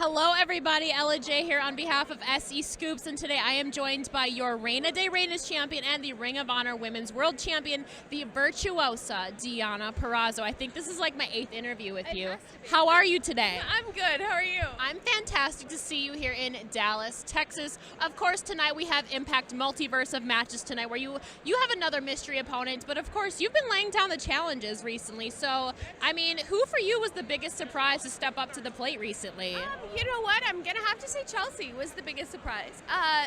Hello, everybody. Ella J here on behalf of SEScoops, and today I am joined by your Reina de Reinas champion and the Ring of Honor Women's World Champion, the Virtuosa, Deonna Purrazzo. I think this is like my 8th interview with you. How are you today? I'm good. How are you? I'm fantastic to see you here in Dallas, Texas. Of course, tonight we have Impact Multiverse of matches tonight where you have another mystery opponent, but of course you've been laying down the challenges recently. So, I mean, who for you was the biggest surprise to step up to the plate recently? You know what? I'm going to have to say Chelsea was the biggest surprise.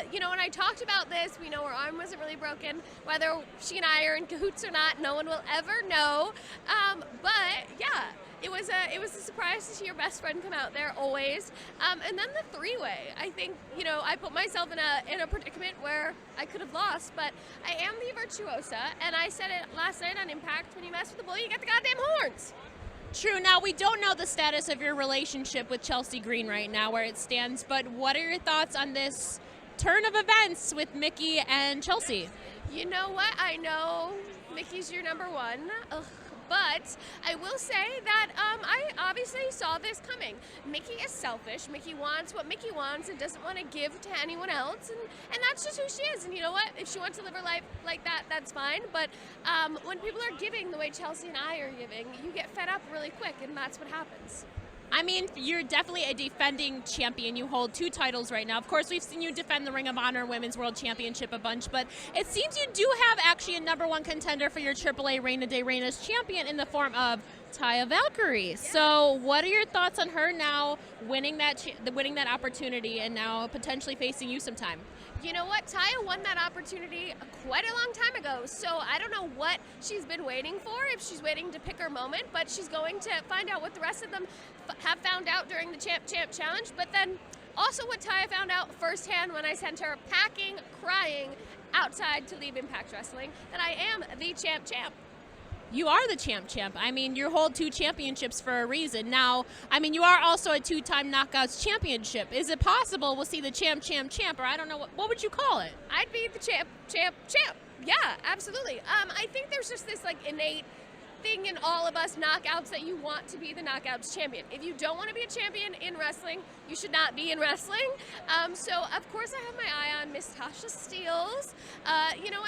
When I talked about this, we know her arm wasn't really broken. Whether she and I are in cahoots or not, no one will ever know. But yeah, it was a surprise to see your best friend come out there always. And then the three-way. I think, I put myself in a predicament where I could have lost, but I am the Virtuosa, and I said it last night on Impact, when you mess with the bull, you get the goddamn horns. True. Now, we don't know the status of your relationship with Chelsea Green right now, where it stands, but what are your thoughts on this turn of events with Mickie and Chelsea? You know what? I know Mickie's your number one, but I will say that I obviously saw this coming. Mickie is selfish. Mickie wants what Mickie wants and doesn't want to give to anyone else, and that's just who she is. And you know what? If she wants to live her life like that, that's fine. But when people are giving the way Chelsea and I are giving, you get fed up really quick, and that's what happens. I mean, you're definitely a defending champion. You hold 2 titles right now. Of course, we've seen you defend the Ring of Honor Women's World Championship a bunch, but it seems you do have actually a number 1 contender for your AAA Reina de Reinas champion in the form of Taya Valkyrie. Yeah. So what are your thoughts on her now winning that opportunity and now potentially facing you sometime? You know what? Taya won that opportunity quite a long time ago, so I don't know what she's been waiting for, if she's waiting to pick her moment, but she's going to find out what the rest of them have found out during the Champ Challenge, but then also what Taya found out firsthand when I sent her packing, crying outside to leave Impact Wrestling, that I am the Champ. You are the champ. I mean, you hold 2 championships for a reason. Now, I mean, you are also a 2-time Knockouts championship. Is it possible we'll see the champ, or I don't know, what would you call it? I'd be the champ. Yeah, absolutely. I think there's just this innate thing in all of us knockouts that you want to be the Knockouts champion. If you don't want to be a champion in wrestling, you should not be in wrestling. So of course I have my eye on Miss Tasha Steelz.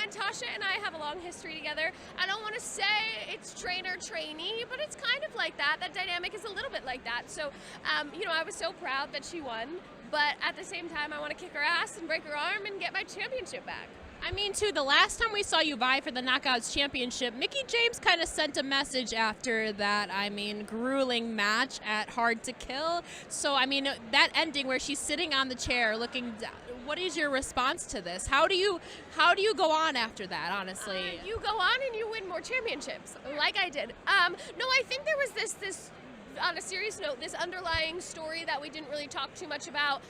And Tasha and I have a long history together. I don't want to say it's trainer-trainee, but it's kind of like that. That dynamic is a little bit like that. So, I was so proud that she won, but at the same time I want to kick her ass and break her arm and get my championship back. I mean, too, the last time we saw you vie for the Knockouts Championship, Mickie James kind of sent a message after that, grueling match at Hard to Kill. So, that ending where she's sitting on the chair looking down, what is your response to this? How do you go on after that, honestly? You go on and you win more championships, like I did. No, I think there was this on a serious note, this underlying story that we didn't really talk too much about,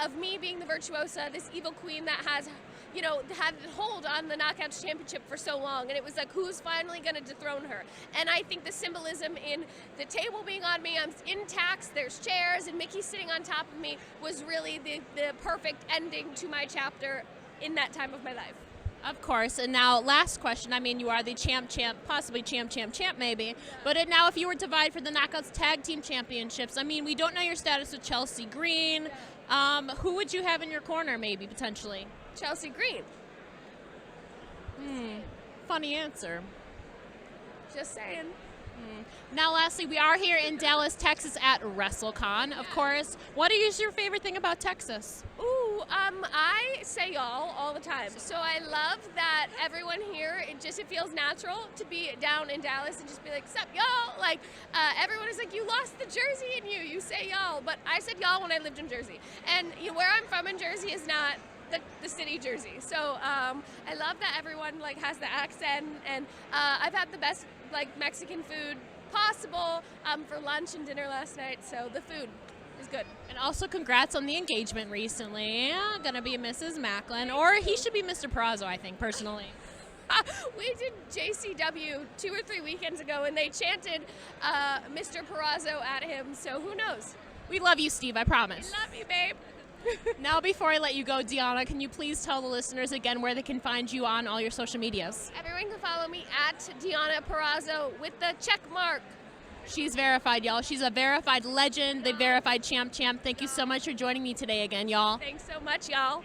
of me being the Virtuosa, this evil queen that has had hold on the Knockouts Championship for so long, and it was like, who's finally going to dethrone her? And I think the symbolism in the table being on me, I'm in tacks, there's chairs, and Mickie sitting on top of me was really the perfect ending to my chapter in that time of my life. Of course. And now, last question. You are the champ, possibly champ maybe. But now if you were to vie for the Knockouts Tag Team Championships, we don't know your status with Chelsea Green. Who would you have in your corner, maybe, potentially? Chelsea Green. Funny answer. Just saying. Now, lastly, we are here in Dallas, Texas at WrestleCon, of course. What is your favorite thing about Texas? I say y'all all the time. So I love that everyone here, it feels natural to be down in Dallas and just be like, sup, y'all? Everyone is like, you lost the Jersey in you. You say y'all. But I said y'all when I lived in Jersey. And where I'm from in Jersey is not the city Jersey. So I love that everyone has the accent, and I've had the best Mexican food possible for lunch and dinner last night, so the food is good. And also congrats on the engagement recently. Gonna be Mrs. Macklin, or he should be Mr. Purrazzo, I think, personally. We did JCW 2 or 3 weekends ago, and they chanted Mr. Purrazzo at him, so who knows? We love you, Steve, I promise. We love you, babe. Now, before I let you go, Deonna, can you please tell the listeners again where they can find you on all your social medias? Everyone can follow me at Deonna Purrazzo with the check mark. She's verified, y'all. She's a verified legend, the verified champ. Thank you so much for joining me today again, y'all. Thanks so much, y'all.